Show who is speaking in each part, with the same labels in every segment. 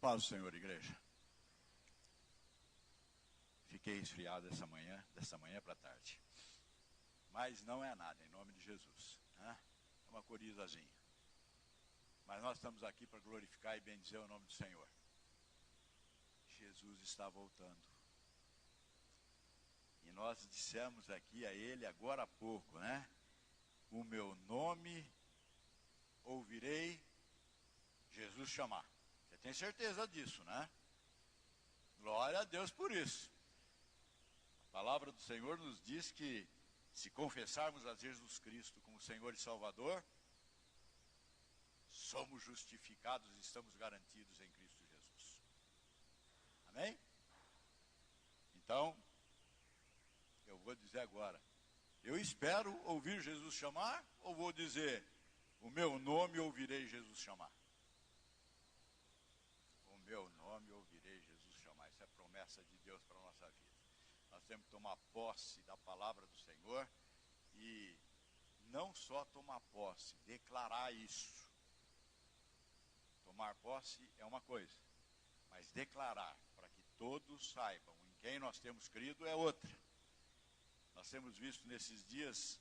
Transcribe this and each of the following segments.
Speaker 1: Paz do Senhor, igreja. Fiquei resfriado dessa manhã para tarde. Mas não é nada, em nome de Jesus. Né? É uma corizazinha. Mas nós estamos aqui para glorificar e bendizer o nome do Senhor. Jesus está voltando. E nós dissemos aqui a Ele agora há pouco, né? O meu nome ouvirei Jesus chamar. Você tem certeza disso, né? Glória a Deus por isso. A palavra do Senhor nos diz que se confessarmos a Jesus Cristo como Senhor e Salvador, somos justificados e estamos garantidos em Cristo Jesus. Amém? Então, eu vou dizer agora, eu espero ouvir Jesus chamar, ou vou dizer, o meu nome ouvirei Jesus chamar? O meu nome ouvirei Jesus chamar. Isso é promessa de Deus para a nossa vida. Nós temos que tomar posse da palavra do Senhor e não só tomar posse, declarar isso. Tomar posse é uma coisa, mas declarar para que todos saibam em quem nós temos crido é outra. Nós temos visto nesses dias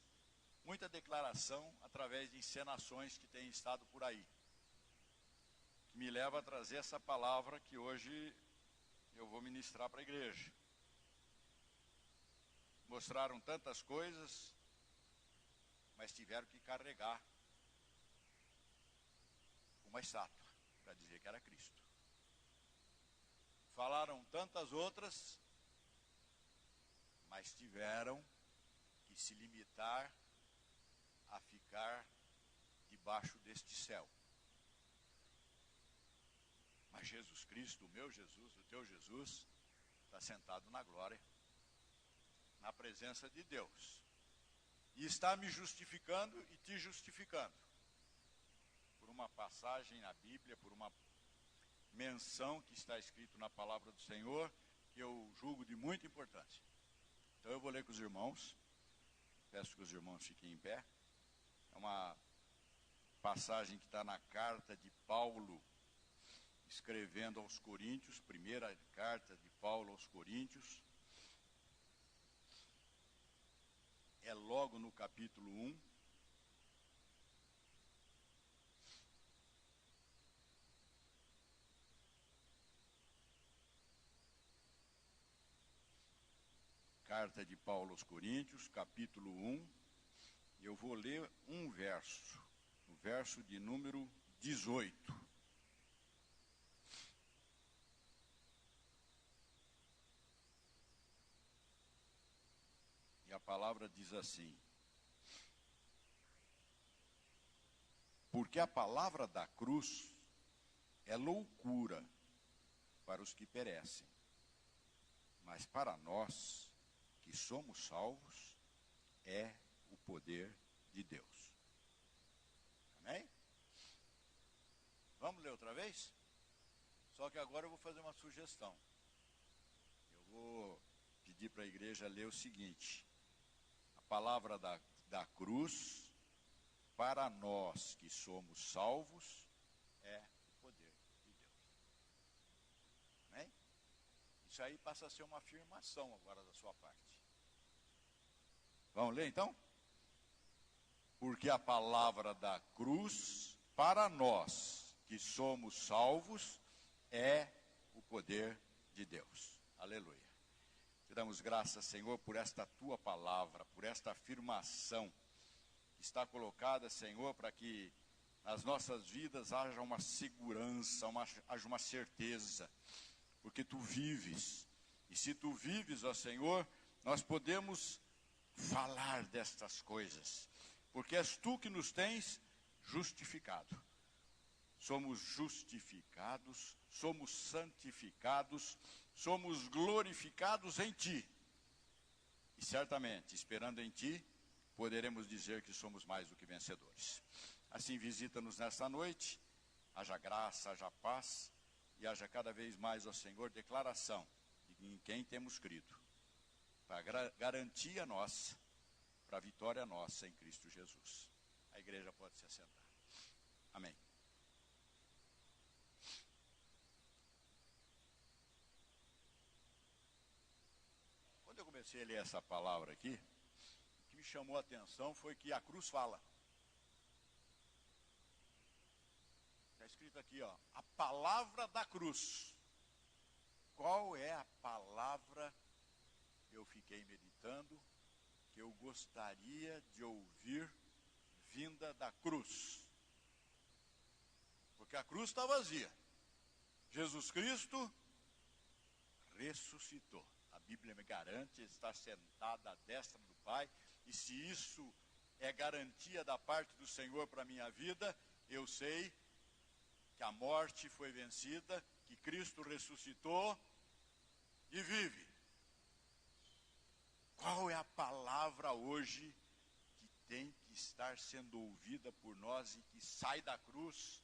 Speaker 1: muita declaração através de encenações que têm estado por aí, que me leva a trazer essa palavra que hoje eu vou ministrar para a igreja. Mostraram tantas coisas, mas tiveram que carregar uma estátua para dizer que era Cristo. Falaram tantas outras, mas tiveram que se limitar a ficar debaixo deste céu. Mas Jesus Cristo, o meu Jesus, o teu Jesus, está sentado na glória, na presença de Deus. E está me justificando e te justificando. Por uma passagem na Bíblia, por uma menção que está escrito na palavra do Senhor, que eu julgo de muita importância. Então eu vou ler com os irmãos. Peço que os irmãos fiquem em pé. É uma passagem que está na carta de Paulo, escrevendo aos Coríntios, primeira carta de Paulo aos Coríntios. É logo no capítulo 1. Carta de Paulo aos Coríntios, capítulo 1. E eu vou ler um verso, o verso de número 18. E a palavra diz assim: porque a palavra da cruz é loucura para os que perecem, mas para nós que somos salvos é o poder de Deus. Amém? Vamos ler outra vez? Só que agora eu vou fazer uma sugestão. Eu vou pedir para a igreja ler o seguinte: a palavra da cruz, para nós que somos salvos, é o poder de Deus. Amém? Isso aí passa a ser uma afirmação agora da sua parte. Vamos ler então? Porque a palavra da cruz, para nós que somos salvos, é o poder de Deus. Aleluia. Te damos graças, Senhor, por esta tua palavra, por esta afirmação que está colocada, Senhor, para que nas nossas vidas haja uma segurança, haja uma certeza, porque tu vives. E se tu vives, ó Senhor, nós podemos falar destas coisas, porque és tu que nos tens justificado. Somos justificados, somos santificados, somos glorificados em ti. E certamente, esperando em ti, poderemos dizer que somos mais do que vencedores. Assim, visita-nos nesta noite, haja graça, haja paz, e haja cada vez mais, ó Senhor, declaração de em quem temos crido, para garantia nossa, para a vitória nossa em Cristo Jesus. A igreja pode se assentar. Amém. comecei a ler essa palavra aqui, o que me chamou a atenção foi que a cruz fala. Está escrito aqui, ó, a palavra da cruz. Qual é a palavra que eu fiquei meditando, que eu gostaria de ouvir vinda da cruz? Porque a cruz está vazia. Jesus Cristo ressuscitou. A Bíblia me garante, está sentado à destra do Pai, e se isso é garantia da parte do Senhor para a minha vida, eu sei que a morte foi vencida, que Cristo ressuscitou e vive. Qual é a palavra hoje que tem que estar sendo ouvida por nós e que sai da cruz,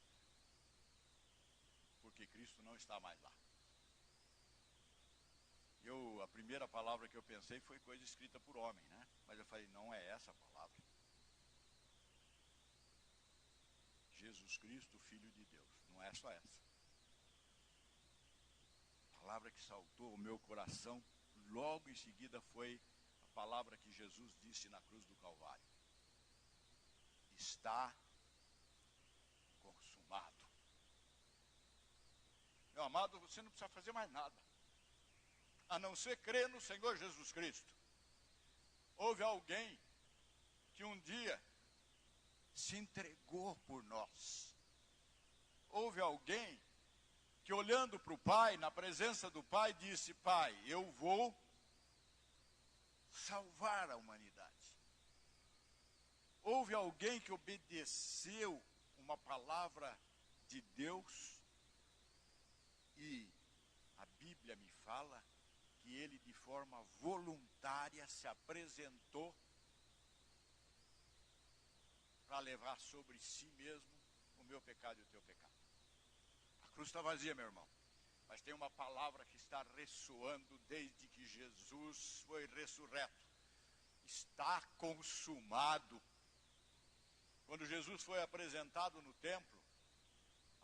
Speaker 1: porque Cristo não está mais lá? A primeira palavra que eu pensei foi coisa escrita por homem, né? Mas eu falei, não é essa a palavra. Jesus Cristo, Filho de Deus, não é só essa. A palavra que saltou o meu coração logo em seguida foi a palavra que Jesus disse na cruz do Calvário: está consumado. Meu amado, você não precisa fazer mais nada, a não ser crer no Senhor Jesus Cristo. Houve alguém que um dia se entregou por nós. Houve alguém que, olhando para o Pai, na presença do Pai, disse: Pai, eu vou salvar a humanidade. Houve alguém que obedeceu uma palavra de Deus, e a Bíblia me fala que ele, de forma voluntária, se apresentou para levar sobre si mesmo o meu pecado e o teu pecado. A cruz está vazia, meu irmão, mas tem uma palavra que está ressoando desde que Jesus foi ressurreto: está consumado. Quando Jesus foi apresentado no templo,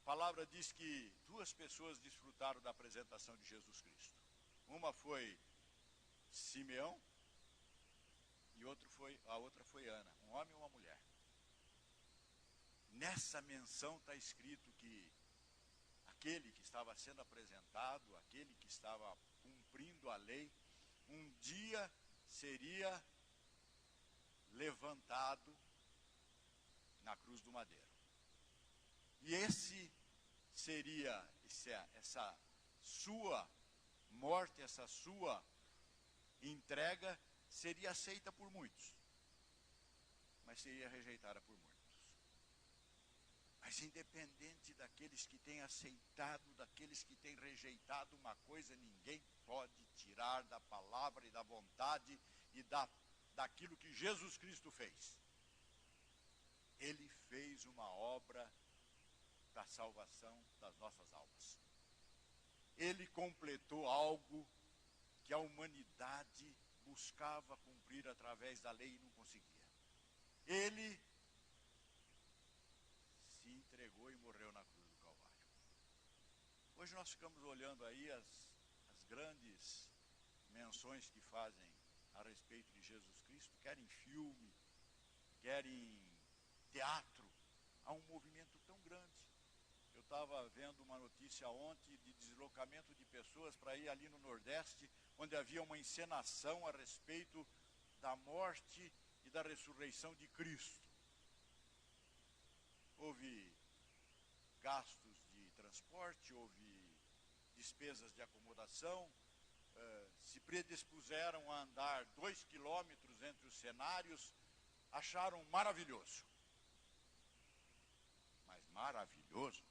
Speaker 1: a palavra diz que duas pessoas desfrutaram da apresentação de Jesus Cristo. Uma foi Simeão e a outra foi Ana, um homem e uma mulher. Nessa menção está escrito que aquele que estava sendo apresentado, aquele que estava cumprindo a lei, um dia seria levantado na cruz do madeiro. E essa sua morte, essa sua entrega seria aceita por muitos, mas seria rejeitada por muitos. Mas independente daqueles que têm aceitado, daqueles que têm rejeitado, uma coisa ninguém pode tirar da palavra e da vontade e daquilo que Jesus Cristo fez. Ele fez uma obra da salvação das nossas almas. Ele completou algo que a humanidade buscava cumprir através da lei e não conseguia. Ele se entregou e morreu na cruz do Calvário. Hoje nós ficamos olhando aí as grandes menções que fazem a respeito de Jesus Cristo, quer em filme, quer em teatro. Há um movimento tão grande. Eu estava vendo uma notícia ontem de deslocamento de pessoas para ir ali no Nordeste, onde havia uma encenação a respeito da morte e da ressurreição de Cristo. Houve gastos de transporte, houve despesas de acomodação, se predispuseram a andar 2 quilômetros entre os cenários, acharam maravilhoso. Mas maravilhoso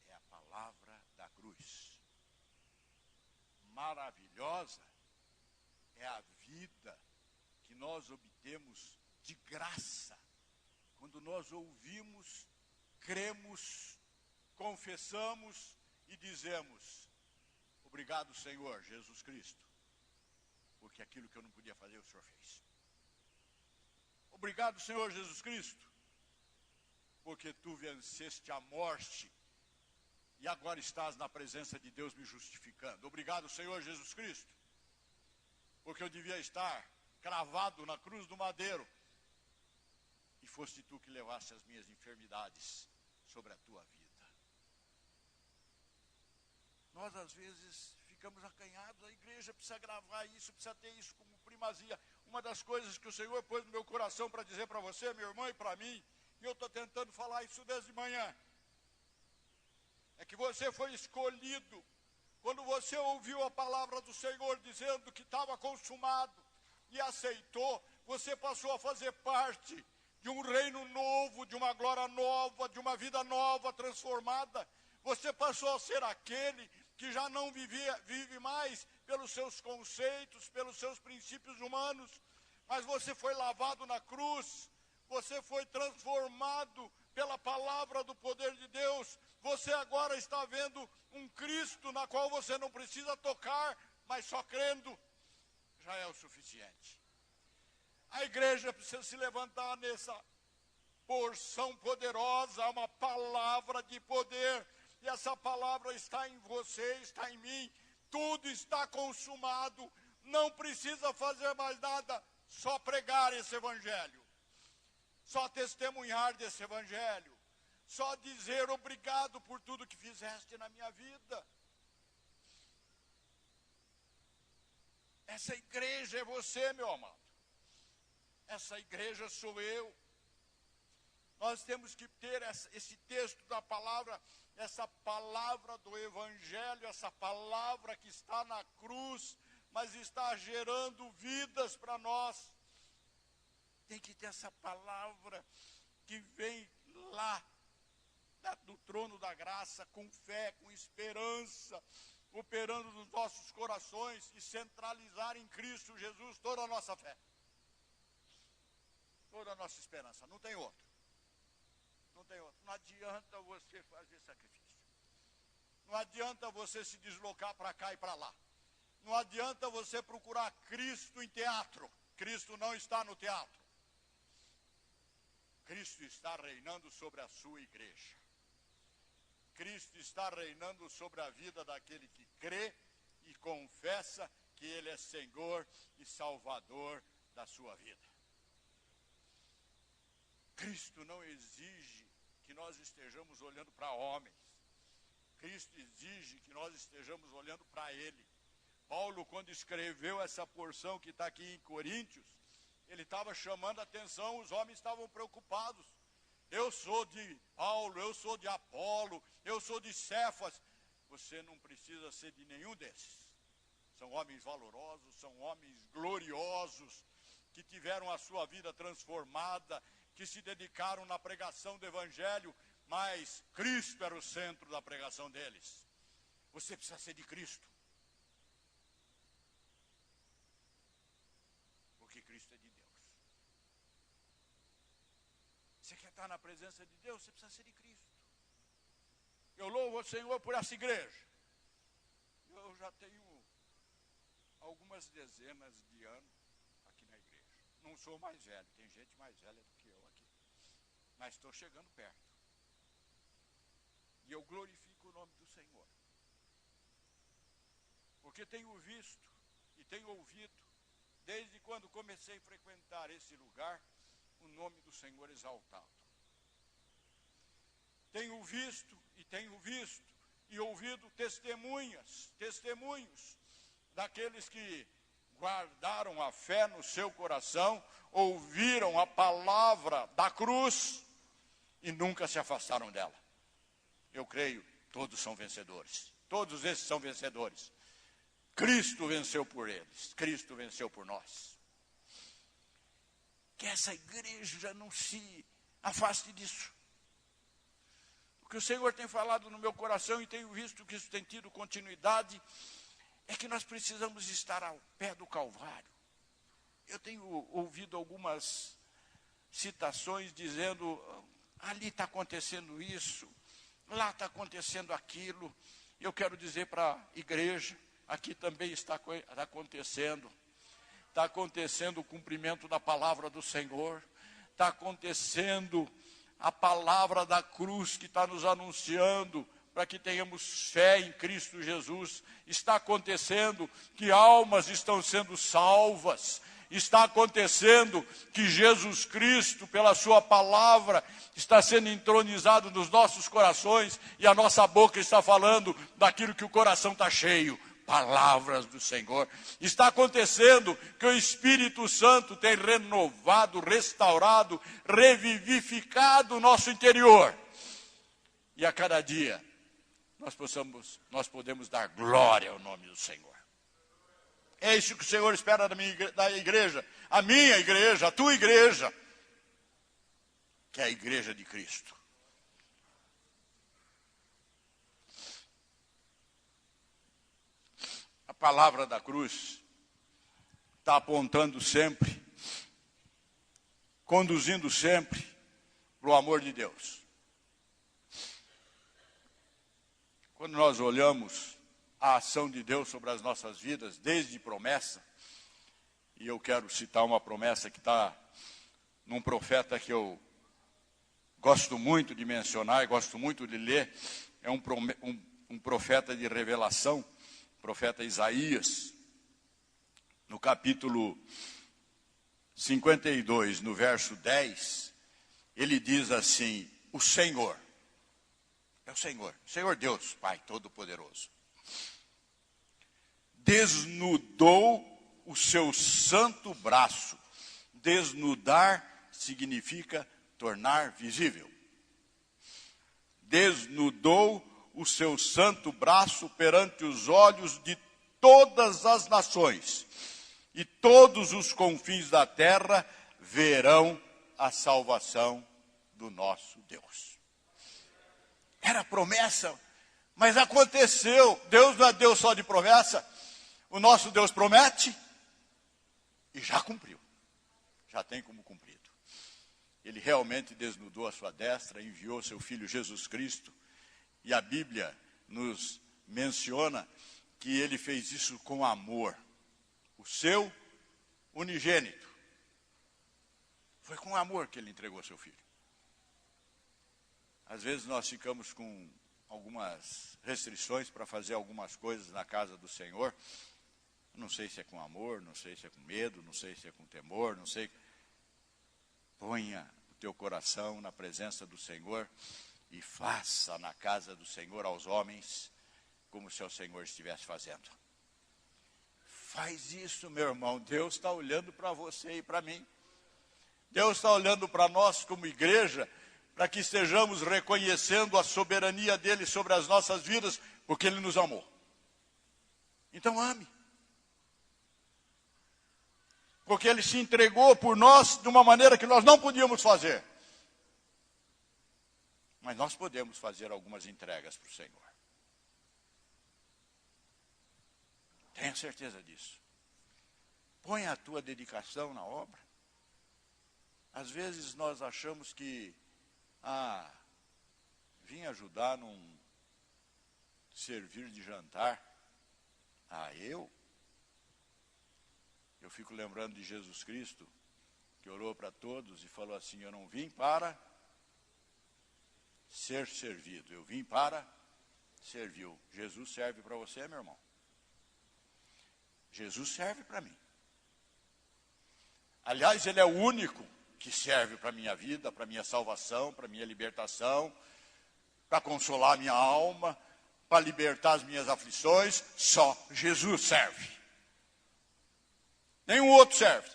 Speaker 1: é a palavra da cruz. Maravilhosa é a vida que nós obtemos de graça, quando nós ouvimos, cremos, confessamos e dizemos: obrigado, Senhor Jesus Cristo, porque aquilo que eu não podia fazer, o Senhor fez. Obrigado, Senhor Jesus Cristo, porque tu venceste a morte e agora estás na presença de Deus me justificando. Obrigado, Senhor Jesus Cristo, porque eu devia estar cravado na cruz do madeiro, e foste tu que levaste as minhas enfermidades sobre a tua vida. Nós, às vezes, ficamos acanhados, a igreja precisa gravar isso, precisa ter isso como primazia. Uma das coisas que o Senhor pôs no meu coração para dizer para você, meu irmão, e para mim, e eu estou tentando falar isso desde manhã, é que você foi escolhido. Quando você ouviu a palavra do Senhor dizendo que estava consumado e aceitou, você passou a fazer parte de um reino novo, de uma glória nova, de uma vida nova, transformada. Você passou a ser aquele que já não vive mais pelos seus conceitos, pelos seus princípios humanos, mas você foi lavado na cruz, você foi transformado pela palavra do poder de Deus. Você agora está vendo um Cristo na qual você não precisa tocar, mas só crendo já é o suficiente. A igreja precisa se levantar nessa porção poderosa, uma palavra de poder, e essa palavra está em você, está em mim, tudo está consumado, não precisa fazer mais nada, só pregar esse evangelho, só testemunhar desse evangelho, só dizer obrigado por tudo que fizeste na minha vida. Essa igreja é você, meu amado. Essa igreja sou eu. Nós temos que ter esse texto da palavra, essa palavra do evangelho, essa palavra que está na cruz, mas está gerando vidas para nós. Tem que ter essa palavra que vem lá do trono da graça, com fé, com esperança, operando nos nossos corações e centralizar em Cristo Jesus toda a nossa fé, toda a nossa esperança. Não tem outro. Não tem outro. Não adianta você fazer sacrifício. Não adianta você se deslocar para cá e para lá. Não adianta você procurar Cristo em teatro. Cristo não está no teatro. Cristo está reinando sobre a sua igreja. Cristo está reinando sobre a vida daquele que crê e confessa que Ele é Senhor e Salvador da sua vida. Cristo não exige que nós estejamos olhando para homens. Cristo exige que nós estejamos olhando para Ele. Paulo, quando escreveu essa porção que está aqui em Coríntios, ele estava chamando a atenção, os homens estavam preocupados. Eu sou de Paulo, eu sou de Apolo, eu sou de Cefas. Você não precisa ser de nenhum desses. São homens valorosos, são homens gloriosos, que tiveram a sua vida transformada, que se dedicaram na pregação do Evangelho, mas Cristo era o centro da pregação deles. Você precisa ser de Cristo. Porque Cristo é de Deus. Você quer estar na presença de Deus, você precisa ser de Cristo. Eu louvo o Senhor por essa igreja. Eu já tenho algumas dezenas de anos aqui na igreja. Não sou mais velho, tem gente mais velha do que eu aqui. Mas estou chegando perto. E eu glorifico o nome do Senhor. Porque tenho visto e tenho ouvido, desde quando comecei a frequentar esse lugar, o nome do Senhor exaltado. Tenho visto e ouvido testemunhos daqueles que guardaram a fé no seu coração, ouviram a palavra da cruz e nunca se afastaram dela. Eu creio, todos são vencedores. Todos esses são vencedores. Cristo venceu por eles. Cristo venceu por nós. Que essa igreja não se afaste disso. O que o Senhor tem falado no meu coração, e tenho visto que isso tem tido continuidade, é que nós precisamos estar ao pé do Calvário. Eu tenho ouvido algumas citações dizendo, ali está acontecendo isso, lá está acontecendo aquilo. Eu quero dizer para a igreja, aqui também está acontecendo. Está acontecendo o cumprimento da palavra do Senhor. Está acontecendo a palavra da cruz que está nos anunciando para que tenhamos fé em Cristo Jesus. Está acontecendo que almas estão sendo salvas. Está acontecendo que Jesus Cristo, pela sua palavra, está sendo entronizado nos nossos corações e a nossa boca está falando daquilo que o coração está cheio. Palavras do Senhor. Está acontecendo que o Espírito Santo tem renovado, restaurado, revivificado o nosso interior. E a cada dia nós podemos dar glória ao nome do Senhor. É isso que o Senhor espera da igreja, a minha igreja, a tua igreja, que é a igreja de Cristo. A palavra da cruz está apontando sempre, conduzindo sempre para o amor de Deus. Quando nós olhamos a ação de Deus sobre as nossas vidas, desde promessa, e eu quero citar uma promessa que está num profeta que eu gosto muito de mencionar e gosto muito de ler, é um profeta de revelação, profeta Isaías, no capítulo 52, no verso 10, ele diz assim: o Senhor, é o Senhor Deus, Pai Todo-Poderoso, desnudou o seu santo braço. Desnudar significa tornar visível. Desnudou o seu santo braço perante os olhos de todas as nações, e todos os confins da terra verão a salvação do nosso Deus. Era promessa, mas aconteceu. Deus não é Deus só de promessa. O nosso Deus promete e já cumpriu. Já tem como cumprido. Ele realmente desnudou a sua destra, enviou seu Filho Jesus Cristo. E a Bíblia nos menciona que ele fez isso com amor. O seu unigênito. Foi com amor que ele entregou seu Filho. Às vezes nós ficamos com algumas restrições para fazer algumas coisas na casa do Senhor. Não sei se é com amor, não sei se é com medo, não sei se é com temor, não sei. Ponha o teu coração na presença do Senhor e faça na casa do Senhor aos homens como se o Senhor estivesse fazendo. Faz isso, meu irmão. Deus está olhando para você e para mim. Deus está olhando para nós como igreja, para que estejamos reconhecendo a soberania dele sobre as nossas vidas, porque ele nos amou. Então ame. Porque ele se entregou por nós de uma maneira que nós não podíamos fazer. Mas nós podemos fazer algumas entregas para o Senhor. Tenha certeza disso. Põe a tua dedicação na obra. Às vezes nós achamos que, vim ajudar num servir de jantar. Eu fico lembrando de Jesus Cristo, que orou para todos e falou assim: eu não vim para ser servido, eu vim para servir. Jesus serve para você, meu irmão. Jesus serve para mim. Aliás, ele é o único que serve para a minha vida, para a minha salvação, para a minha libertação, para consolar a minha alma, para libertar as minhas aflições. Só Jesus serve. Nenhum outro serve.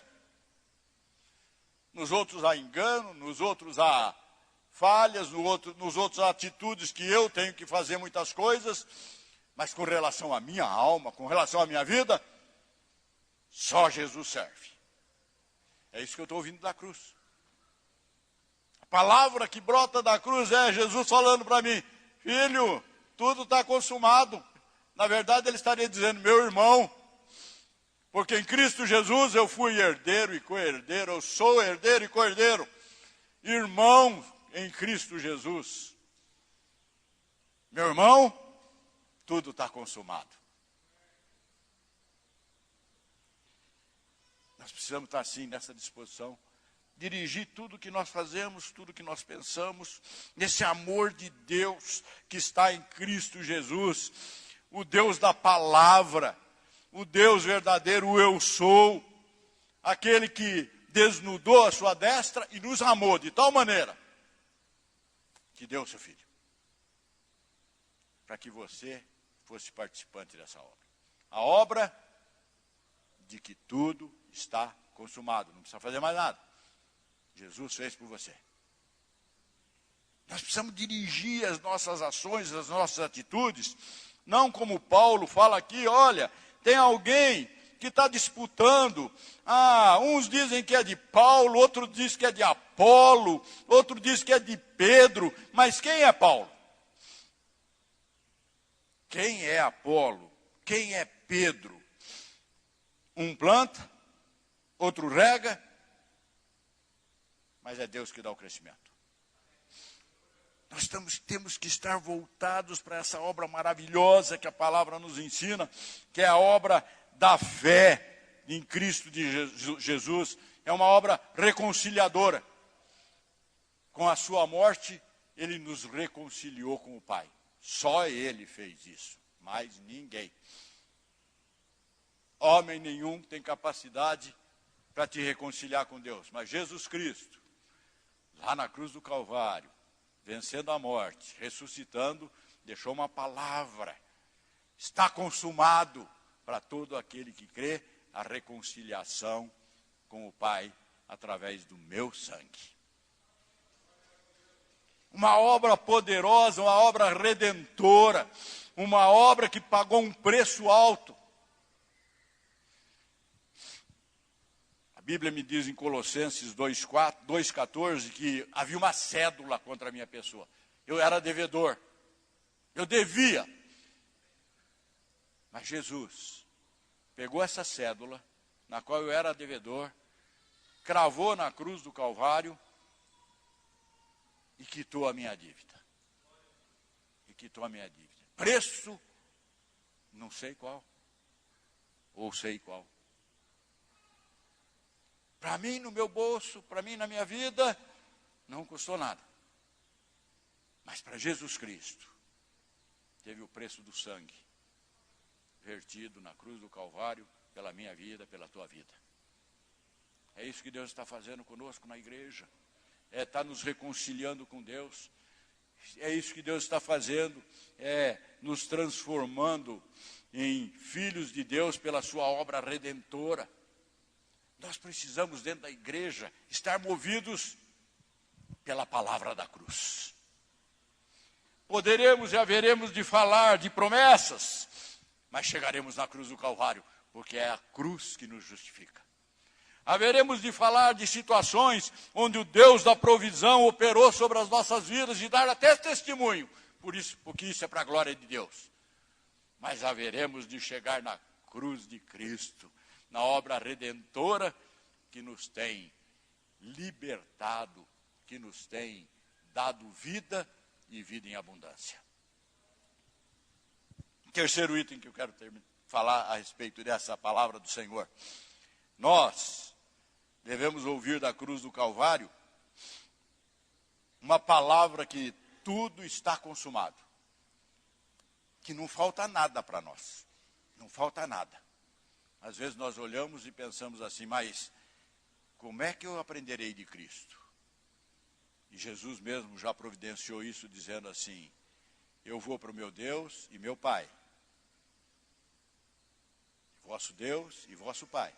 Speaker 1: Nos outros há engano, nos outros há falhas, nos outros há atitudes que eu tenho que fazer muitas coisas, mas com relação à minha alma, com relação à minha vida, só Jesus serve. É isso que eu estou ouvindo da cruz. A palavra que brota da cruz é Jesus falando para mim: filho, tudo está consumado. Na verdade, ele estaria dizendo: meu irmão, porque em Cristo Jesus eu fui herdeiro e co-herdeiro, eu sou herdeiro e co-herdeiro. Irmão em Cristo Jesus. Meu irmão, tudo está consumado. Nós precisamos estar assim, nessa disposição, dirigir tudo que nós fazemos, tudo que nós pensamos, nesse amor de Deus que está em Cristo Jesus, o Deus da palavra, o Deus verdadeiro, o eu sou, aquele que desnudou a sua destra e nos amou de tal maneira que deu o seu Filho, para que você fosse participante dessa obra. A obra de que tudo está consumado, não precisa fazer mais nada. Jesus fez por você. Nós precisamos dirigir as nossas ações, as nossas atitudes, não como Paulo fala aqui, olha, tem alguém que está disputando, uns dizem que é de Paulo, outros dizem que é de Apolo, outros dizem que é de Pedro, mas quem é Paulo? Quem é Apolo? Quem é Pedro? Um planta, outro rega, mas é Deus que dá o crescimento. Nós temos que estar voltados para essa obra maravilhosa que a palavra nos ensina, que é a obra da fé em Cristo de Jesus. É uma obra reconciliadora. Com a sua morte, ele nos reconciliou com o Pai. Só ele fez isso, mais ninguém. Homem nenhum tem capacidade para te reconciliar com Deus, mas Jesus Cristo, lá na cruz do Calvário, vencendo a morte, ressuscitando, deixou uma palavra. Está consumado para todo aquele que crê, a reconciliação com o Pai através do meu sangue. Uma obra poderosa, uma obra redentora, uma obra que pagou um preço alto. A Bíblia me diz em Colossenses 2,14 que havia uma cédula contra a minha pessoa. Eu era devedor, eu devia. Mas Jesus pegou essa cédula, na qual eu era devedor, cravou na cruz do Calvário e quitou a minha dívida. Preço, não sei qual, ou sei qual. Para mim, no meu bolso, para mim, na minha vida, não custou nada. Mas para Jesus Cristo, teve o preço do sangue vertido na cruz do Calvário pela minha vida, pela tua vida. É isso que Deus está fazendo conosco na igreja. Está nos reconciliando com Deus. É isso que Deus está fazendo, nos transformando em filhos de Deus pela sua obra redentora. Nós precisamos, dentro da igreja, estar movidos pela palavra da cruz. Poderemos e haveremos de falar de promessas, mas chegaremos na cruz do Calvário, porque é a cruz que nos justifica. Haveremos de falar de situações onde o Deus da provisão operou sobre as nossas vidas e dar até testemunho, porque isso é para a glória de Deus. Mas haveremos de chegar na cruz de Cristo, na obra redentora que nos tem libertado, que nos tem dado vida e vida em abundância. Terceiro item que eu quero falar a respeito dessa palavra do Senhor. Nós devemos ouvir da cruz do Calvário uma palavra que tudo está consumado. Que não falta nada para nós. Não falta nada. Às vezes nós olhamos e pensamos assim, mas como é que eu aprenderei de Cristo? E Jesus mesmo já providenciou isso dizendo assim, eu vou para o meu Deus e meu Pai. Vosso Deus e vosso Pai.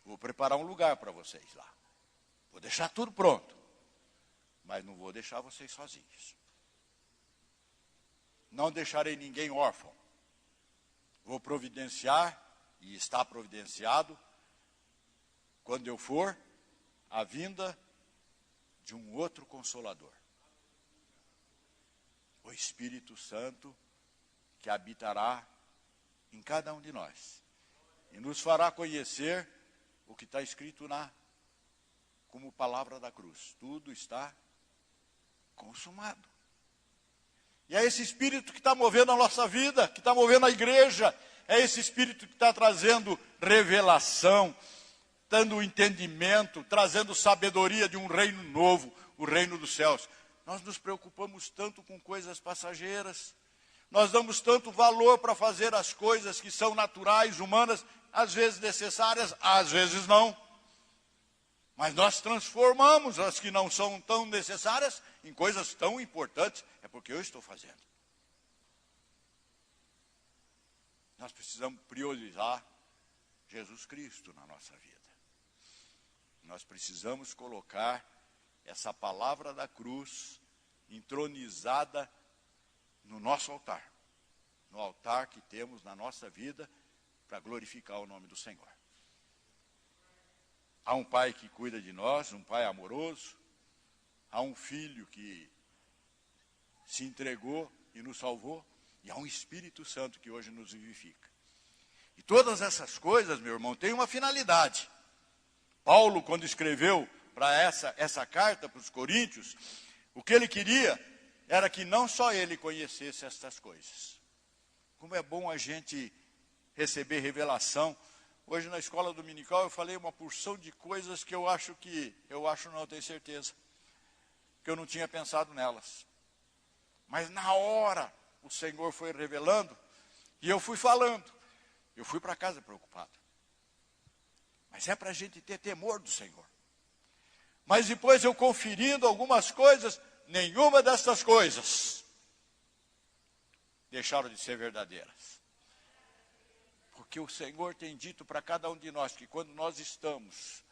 Speaker 1: Vou preparar um lugar para vocês lá. Vou deixar tudo pronto. Mas não vou deixar vocês sozinhos. Não deixarei ninguém órfão. Vou providenciar, e está providenciado, quando eu for, a vinda de um outro Consolador. O Espírito Santo que habitará em cada um de nós. E nos fará conhecer o que está escrito como palavra da cruz. Tudo está consumado. E é esse Espírito que está movendo a nossa vida, que está movendo a igreja. É esse Espírito que está trazendo revelação. dando o entendimento, trazendo sabedoria de um reino novo, o reino dos céus. Nós nos preocupamos tanto com coisas passageiras, nós damos tanto valor para fazer as coisas que são naturais, humanas, às vezes necessárias, às vezes não. Mas nós transformamos as que não são tão necessárias em coisas tão importantes. É porque eu estou fazendo. Nós precisamos priorizar Jesus Cristo na nossa vida. Nós precisamos colocar essa palavra da cruz entronizada no nosso altar. No altar que temos na nossa vida para glorificar o nome do Senhor. Há um pai que cuida de nós, um pai amoroso. Há um filho que se entregou e nos salvou. E há um Espírito Santo que hoje nos vivifica. E todas essas coisas, meu irmão, têm uma finalidade. Paulo, quando escreveu para essa carta para os Coríntios, o que ele queria era que não só ele conhecesse estas coisas. Como é bom a gente receber revelação. Hoje na escola dominical eu falei uma porção de coisas que eu não tenho certeza, que eu não tinha pensado nelas. Mas na hora o Senhor foi revelando e eu fui falando. Eu fui para casa preocupado. Mas é para a gente ter temor do Senhor. Mas depois eu conferindo algumas coisas, nenhuma dessas coisas deixaram de ser verdadeiras. Porque o Senhor tem dito para cada um de nós que quando nós estamos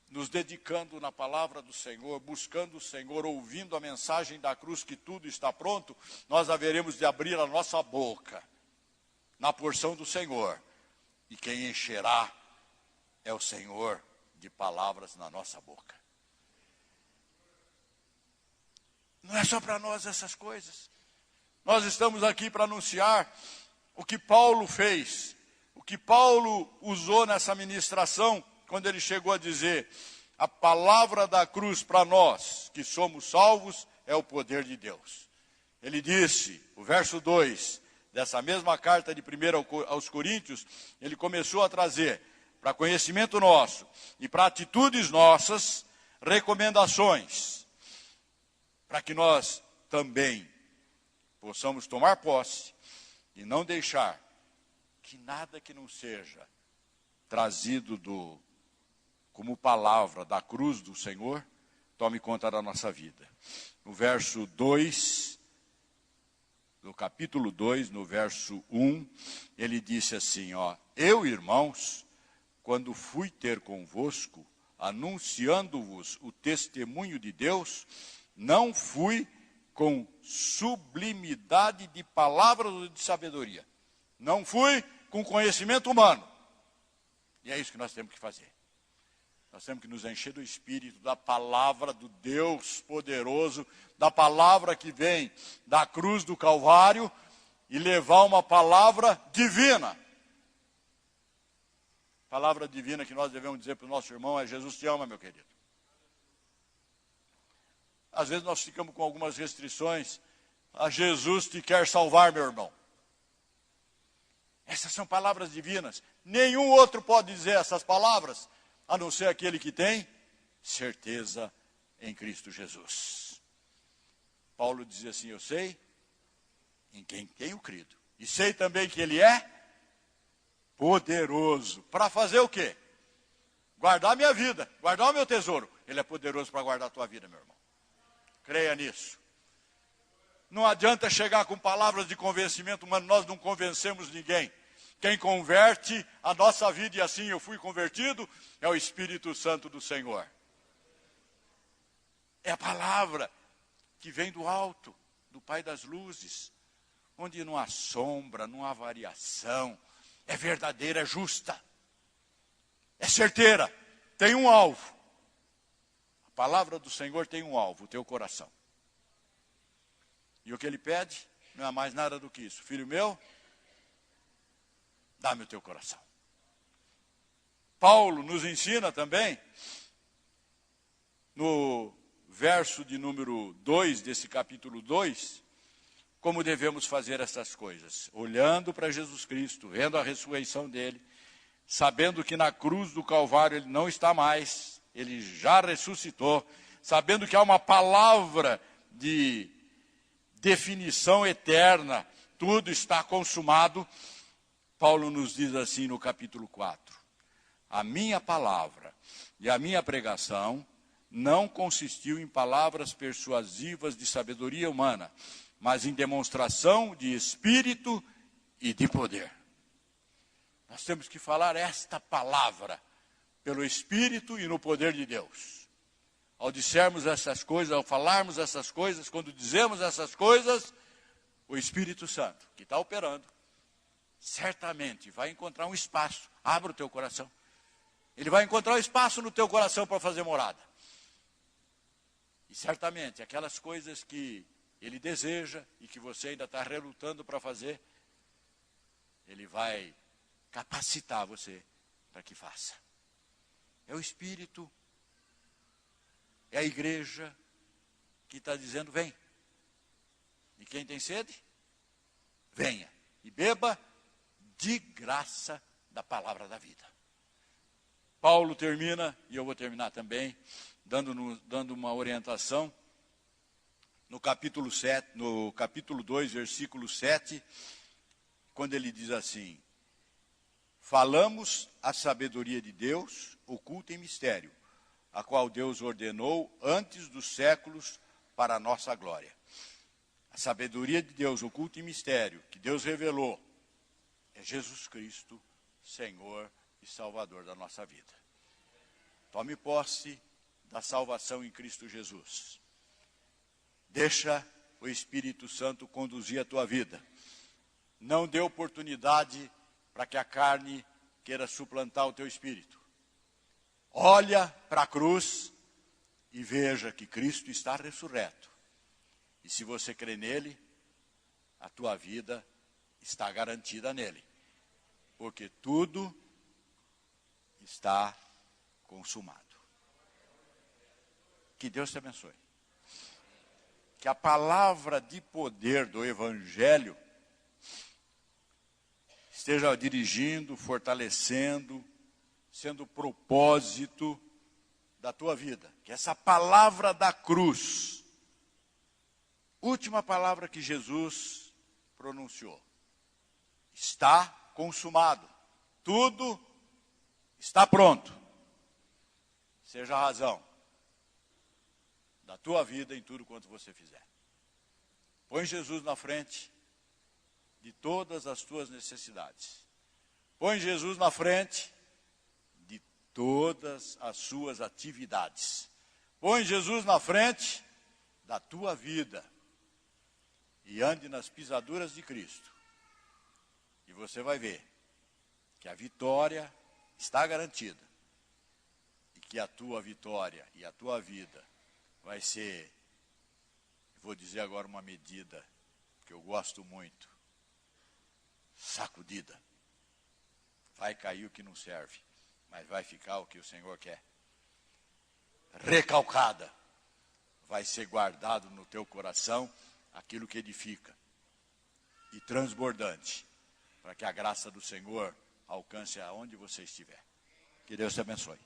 Speaker 1: nos dedicando na palavra do Senhor, buscando o Senhor, ouvindo a mensagem da cruz que tudo está pronto, nós haveremos de abrir a nossa boca na porção do Senhor. E quem encherá é o Senhor de palavras na nossa boca. Não é só para nós essas coisas. Nós estamos aqui para anunciar o que Paulo fez, o que Paulo usou nessa ministração, quando ele chegou a dizer, a palavra da cruz para nós, que somos salvos, é o poder de Deus. Ele disse, o verso 2, dessa mesma carta de 1 aos Coríntios, ele começou a trazer para conhecimento nosso e para atitudes nossas, recomendações, para que nós também possamos tomar posse e não deixar que nada que não seja trazido como palavra da cruz do Senhor tome conta da nossa vida. No verso 2, no capítulo 2, no verso 1, ele disse assim, eu, irmãos, quando fui ter convosco, anunciando-vos o testemunho de Deus, não fui com sublimidade de palavras ou de sabedoria. Não fui com conhecimento humano. E é isso que nós temos que fazer. Nós temos que nos encher do Espírito, da palavra do Deus poderoso, da palavra que vem da cruz do Calvário e levar uma palavra divina. A palavra divina que nós devemos dizer para o nosso irmão é: Jesus te ama, meu querido. Às vezes nós ficamos com algumas restrições. Jesus te quer salvar, meu irmão. Essas são palavras divinas. Nenhum outro pode dizer essas palavras, a não ser aquele que tem certeza em Cristo Jesus. Paulo dizia assim, eu sei em quem tenho crido. E sei também que Ele é poderoso. Para fazer o quê? Guardar a minha vida, guardar o meu tesouro. Ele é poderoso para guardar a tua vida, meu irmão. Creia nisso. Não adianta chegar com palavras de convencimento humano, nós não convencemos ninguém. Quem converte a nossa vida, e assim eu fui convertido, é o Espírito Santo do Senhor. É a palavra que vem do alto, do Pai das luzes, onde não há sombra, não há variação, é verdadeira, é justa, é certeira, tem um alvo. A palavra do Senhor tem um alvo, o teu coração. E o que Ele pede não é mais nada do que isso. Filho meu, dá-me o teu coração. Paulo nos ensina também, no verso de número 2 desse capítulo 2, como devemos fazer essas coisas. Olhando para Jesus Cristo, vendo a ressurreição dele, sabendo que na cruz do Calvário ele não está mais, ele já ressuscitou, sabendo que há uma palavra de definição eterna, tudo está consumado, Paulo nos diz assim no capítulo 4, a minha palavra e a minha pregação não consistiu em palavras persuasivas de sabedoria humana, mas em demonstração de espírito e de poder. Nós temos que falar esta palavra pelo espírito e no poder de Deus. Ao dissermos essas coisas, ao falarmos essas coisas, quando dizemos essas coisas, o Espírito Santo, que está operando, certamente vai encontrar um espaço. Abra o teu coração. Ele vai encontrar um espaço no teu coração para fazer morada. E certamente aquelas coisas que ele deseja e que você ainda está relutando para fazer, ele vai capacitar você para que faça. É o Espírito, é a igreja que está dizendo, vem. E quem tem sede, venha e beba de graça da palavra da vida. Paulo termina, e eu vou terminar também, dando uma orientação, no capítulo 2, versículo 7, quando ele diz assim, falamos a sabedoria de Deus, oculta em mistério, a qual Deus ordenou antes dos séculos para a nossa glória. A sabedoria de Deus oculta em mistério, que Deus revelou, é Jesus Cristo, Senhor e Salvador da nossa vida. Tome posse da salvação em Cristo Jesus. Deixa o Espírito Santo conduzir a tua vida. Não dê oportunidade para que a carne queira suplantar o teu espírito. Olha para a cruz e veja que Cristo está ressurreto. E se você crê nele, a tua vida está garantida nele. Porque tudo está consumado. Que Deus te abençoe. Que a palavra de poder do Evangelho esteja dirigindo, fortalecendo, sendo o propósito da tua vida. Que essa palavra da cruz, última palavra que Jesus pronunciou, está consumado. Tudo está pronto. Seja a razão da tua vida em tudo quanto você fizer. Põe Jesus na frente de todas as tuas necessidades. Põe Jesus na frente de todas as suas atividades. Põe Jesus na frente da tua vida. E ande nas pisaduras de Cristo. E você vai ver que a vitória está garantida. E que a tua vitória e a tua vida vai ser, vou dizer agora uma medida que eu gosto muito, sacudida. Vai cair o que não serve, mas vai ficar o que o Senhor quer. Recalcada, vai ser guardado no teu coração aquilo que edifica. E transbordante, para que a graça do Senhor alcance aonde você estiver. Que Deus te abençoe.